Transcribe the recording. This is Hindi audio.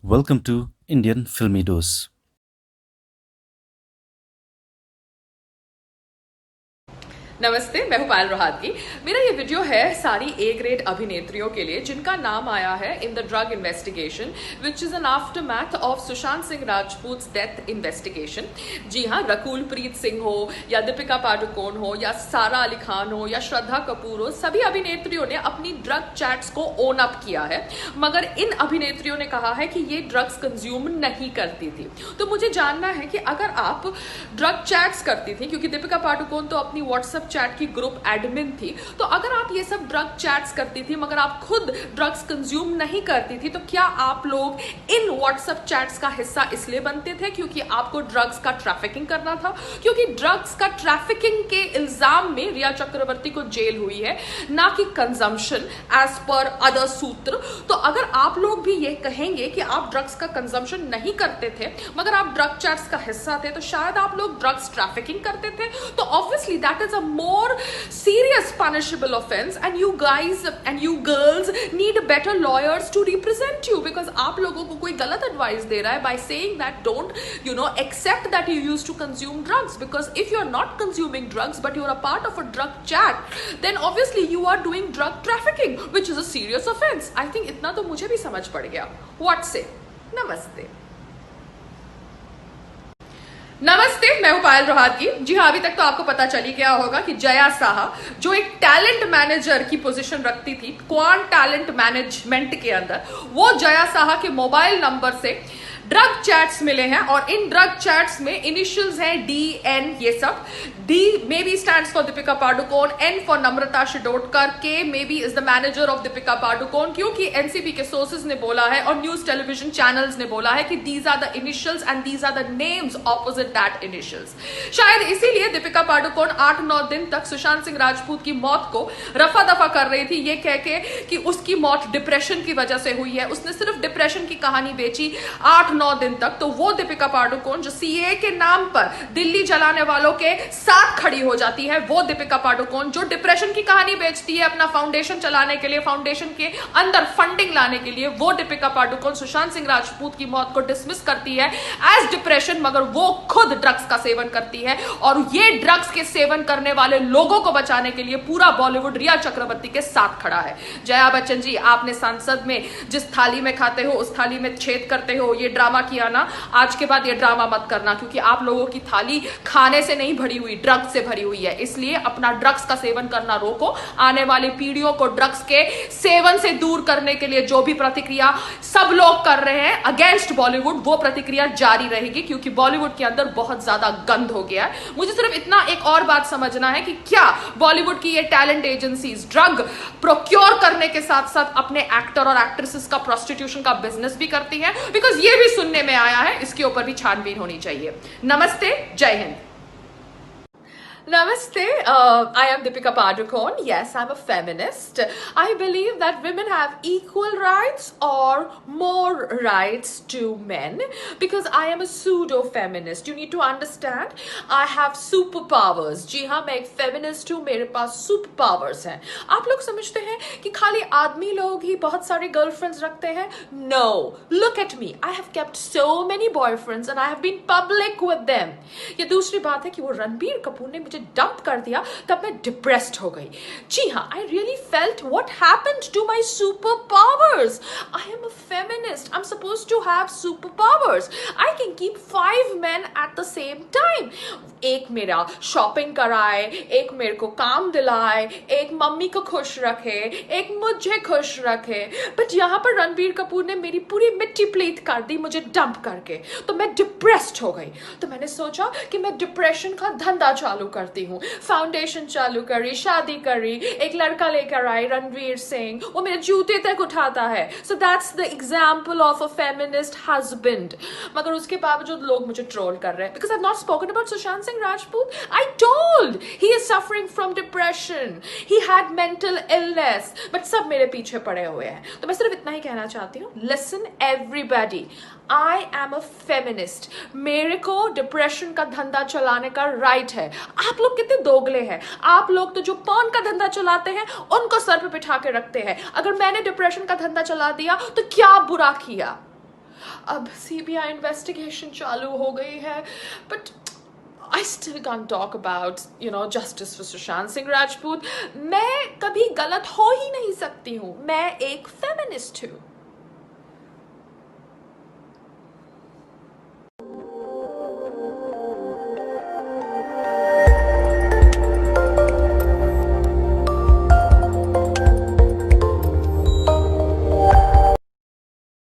Welcome to Indian Filmy Dose. नमस्ते, मैं हूं पायल रोहातगी। मेरा ये वीडियो है सारी ए ग्रेड अभिनेत्रियों के लिए जिनका नाम आया है in the drug investigation which is an aftermath of Sushant Singh Rajput death investigation. जी हाँ, रकुल प्रीत सिंह हो या दीपिका पादुकोण हो या सारा अली खान हो या श्रद्धा कपूर हो, सभी अभिनेत्रियों ने अपनी ड्रग चैट्स को ओन अप किया है, मगर इन अभिनेत्रियों ने कहा है कि ये ड्रग्स कंज्यूम नहीं करती थी। तो मुझे जानना है कि अगर आप ड्रग चैट्स करती थी, क्योंकि दीपिका पादुकोण तो अपनी व्हाट्सएप चैट की ग्रुप एडमिन थी, तो अगर आप ये सब ड्रग चैट्स करती थी मगर आप खुद ड्रग्स कंज्यूम नहीं करती थी, तो क्या आप लोग इन व्हाट्सएप चैट्स का हिस्सा इसलिए बनते थे क्योंकि आपको ड्रग्स का ट्रैफिकिंग करना था? क्योंकि ड्रग्स का ट्रैफिकिंग के इल्जाम में रिया चक्रवर्ती को जेल हुई है, ना कि कंजम्पशन एज पर अदर सूत्र। तो अगर आप लोग भी ये कहेंगे कि आप ड्रग्स का कंजम्पशन नहीं करते थे मगर आप ड्रग चैट्स का हिस्सा थे, तो शायद आप लोग ड्रग्स ट्रैफिकिंग करते थे। तो obviously that is a more serious punishable offense and you guys and you girls need better lawyers to represent you, because आप लोगों को कोई गलत advice दे रहा है by saying that don't accept that you used to consume drugs, because if you're not consuming drugs but you're a part of a drug chat, then obviously you are doing drug trafficking, which is a serious offense. I think इतना तो मुझे भी समझ पड़ गया। What say? नमस्ते। नमस्ते, मैं हूं पायल रोहातगी। जी हाँ, अभी तक तो आपको पता चल ही गया होगा कि जया साहा, जो एक टैलेंट मैनेजर की पोजीशन रखती थी क्वांट टैलेंट मैनेजमेंट के अंदर, वो जया साहा के मोबाइल नंबर से ड्रग चैट्स मिले हैं और इन ड्रग चैट्स में इनिशियल्स हैं DN, ये सब। D may be stands for Deepika Padukone, N for Namrata Shirodkar, K may be is the manager of Deepika Padukone, क्योंकि एनसीबी के सोर्सेज ने बोला है और न्यूज टेलीविजन चैनल्स ने बोला है कि these are the initials and these are the names opposite that initials. शायद इसीलिए दीपिका पादुकोण 8-9 दिन तक सुशांत सिंह राजपूत की मौत को रफा दफा कर रही थी, ये कह के कि उसकी मौत डिप्रेशन की वजह से हुई है। उसने सिर्फ डिप्रेशन की कहानी बेची 8-9 दिन तक। तो वो दीपिका पादुकोण जो सीए के नाम पर दिल्ली जलाने वालों के साथ खड़ी हो जाती है, वो दीपिका पादुकोण जो डिप्रेशन की कहानी बेचती है अपना फाउंडेशन चलाने के लिए, फाउंडेशन के अंदर फंडिंग लाने के लिए, वो दीपिका पादुकोण सुशांत सिंह राजपूत की मौत को डिसमिस करती है एज डिप्रेशन, मगर वो खुद ड्रग्स का सेवन करती है। और ये ड्रग्स के सेवन करने वाले लोगों को बचाने के लिए पूरा बॉलीवुड रिया चक्रवर्ती के साथ खड़ा है। जया बच्चन जी, आपने संसद में जिस थाली में खाते हो उस थाली में छेद करते हो, ये ड्रामा किया ना, आज के बाद ये ड्रामा मत करना, क्योंकि आप लोगों की थाली खाने से नहीं भरी हुई, ड्रग्स से भरी हुई है। इसलिए अपना ड्रग्स का सेवन करना रोको। आने वाली पीढ़ियों को ड्रग्स के सेवन से दूर करने के लिए जो भी प्रतिक्रिया सब लोग कर रहे हैं अगेंस्ट बॉलीवुड, वो प्रतिक्रिया जारी रहेगी, क्योंकि बॉलीवुड के अंदर बहुत ज्यादा गंद हो गया है। मुझे सिर्फ इतना एक और बात समझना है कि क्या बॉलीवुड की ये टैलेंट एजेंसीज ड्रग प्रोक्योर करने के साथ साथ अपने एक्टर और एक्ट्रेसेस का प्रोस्टिट्यूशन का बिजनेस भी करती है? बिकॉज ये भी सुनने में आया है, इसके ऊपर भी छानबीन होनी चाहिए। नमस्ते, जय Hind. Namaste, I am Deepika Padukone. Yes, I'm a feminist. I believe that women have equal rights or more rights to men, because I am a pseudo-feminist. You need to understand, I have superpowers. जी हाँ, मैं एक feminist हूँ, मेरे पास superpowers हैं। आप लोग समझते हैं कि खाली आदमी लोग ही बहुत सारे गर्लफ्रेंड्स रखते हैं? No, look at me. I have kept so many boyfriends and I have been public with them. ये दूसरी बात है कि वो रणबीर कपूर ने मुझे डंप कर दिया, तब मैं डिप्रेस्ड हो गई। जी हाँ, I really felt what happened to my super powers. I am a feminist, I am supposed to have super powers. I can keep 5 men at the same time. एक मेरा शॉपिंग कराए, एक मेरे को काम दिलाए, एक मम्मी को खुश रखे, एक मुझे खुश रखे। बट यहाँ पर रणबीर कपूर ने मेरी पूरी मिट्टी प्लीत कर दी मुझे डंप करके, तो मैं डिप्रेस्ड हो गई। तो मैंने सोचा कि मैं डिप्रेशन का धंधा चालू करती हूँ। फाउंडेशन चालू करी, शादी करी, एक लड़का लेकर आई रणवीर सिंह, वो मेरे जूते तक उठाता है। So that's the example of a feminist husband. मगर उसके बावजूद लोग मुझे ट्रोल कर रहे हैं because I have not spoken about Sushant Singh Rajput. I told he is suffering from depression, he had mental illness, but सब मेरे पीछे पड़े हुए हैं। तो मैं सिर्फ इतना ही कहना चाहती हूँ, listen everybody, I am a feminist. मेरे को डिप्रेशन का धंधा चलाने का राइट है। आप लोग कितने दोगले हैं। आप लोग तो जो पॉर्न का धंधा चलाते हैं उनको सर पे बिठा के रखते हैं। अगर मैंने डिप्रेशन का धंधा चला दिया तो क्या बुरा किया? अब CBI इन्वेस्टिगेशन चालू हो गई है, but I still can't talk about, justice for Sushant Singh Rajput. मैं कभी गलत हो ही नहीं सकती हूँ. मैं एक फेमिनिस्ट हूँ.